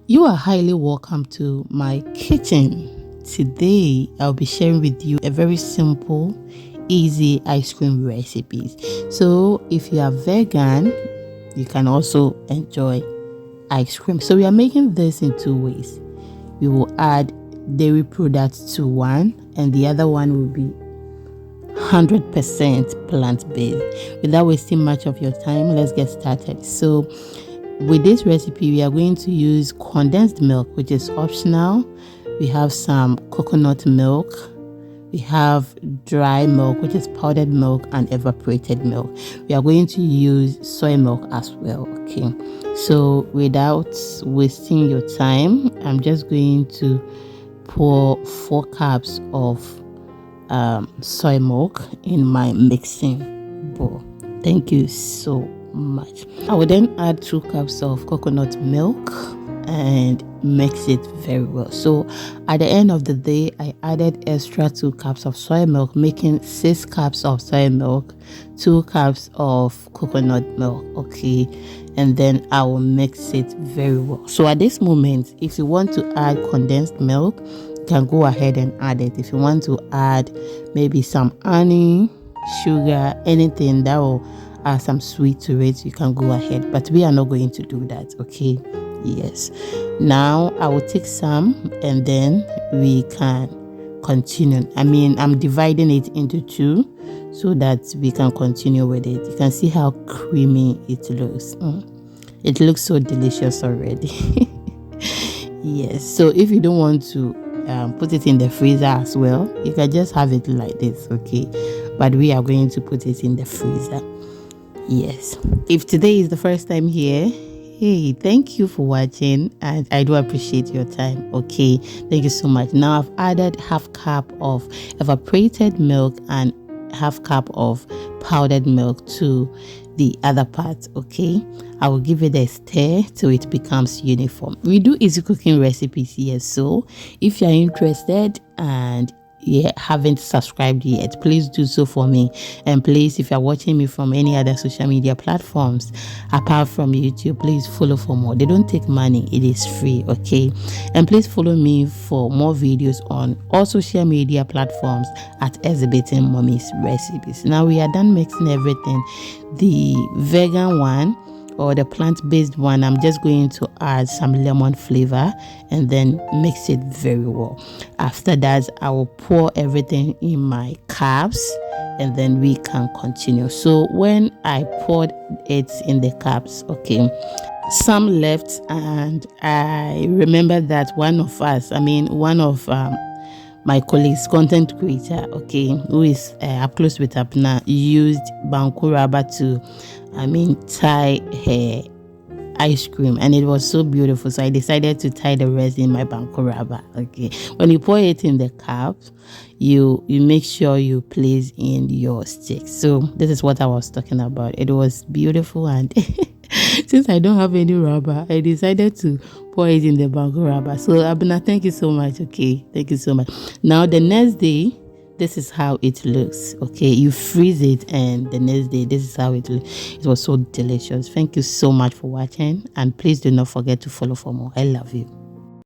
You are highly welcome to my kitchen. Today I'll be sharing with you a very simple, easy ice cream recipes. So if you are vegan, you can also enjoy ice cream. So we are making this in two ways. We will add dairy products to one, and the other one will be 100% plant-based. Without wasting much of your time, let's get started. So with this recipe, we are going to use condensed milk, which is optional. We have some coconut milk. We have dry milk, which is powdered milk, and evaporated milk. We are going to use soy milk as well. Okay, so without wasting your time, I'm just going to pour 4 cups of soy milk in my mixing bowl. Thank you so much. I will then add 2 cups of coconut milk and mix it very well. So at the end of the day, I added extra 2 cups of soy milk, making 6 cups of soy milk, 2 cups of coconut milk. Okay, and then I will mix it very well. So at this moment, if you want to add condensed milk, you can go ahead and add it. If you want to add maybe some honey, sugar, anything that will add some sweet to it, you can go ahead, but we are not going to do that. Okay, yes. Now I will take some and then we can continue. I'm dividing it into 2 so that we can continue with it. You can see how creamy it looks. It looks so delicious already. Yes, so if you don't want to put it in the freezer as well, you can just have it like this. Okay, but we are going to put it in the freezer. Yes, if today is the first time here, hey, thank you for watching, and I do appreciate your time. Okay, thank you so much. Now I've added half cup of evaporated milk and half cup of powdered milk to the other part. Okay, I will give it a stir till it becomes uniform. We do easy cooking recipes here, so if you're interested and haven't subscribed yet, please do so for me. And please, if you're watching me from any other social media platforms apart from YouTube, please follow for more. They don't take money, it is free. Okay, and please follow me for more videos on all social media platforms at Exhibiting Mommy's Recipes. Now we are done mixing everything. The vegan one or the plant-based one, I'm just going to add some lemon flavor and then mix it very well. After that, I will pour everything in my cups and then we can continue. So when I poured it in the cups, okay, some left, and I remember that one of my colleagues, content creator, okay, who is up close with Apna, used banku rubber to tie her ice cream, and it was so beautiful, so I decided to tie the rest in my banku rubber. Okay, when you pour it in the cup, you make sure you place in your stick. So this is what I was talking about. It was beautiful, and since I don't have any rubber, I decided to pour it in the banku rubber. So Abuna, thank you so much. Okay, thank you so much. Now the next day, this is how it looks. Okay, you freeze it, and the next day, this is how it looks. It was so delicious. Thank you so much for watching, and please do not forget to follow for more. I love you.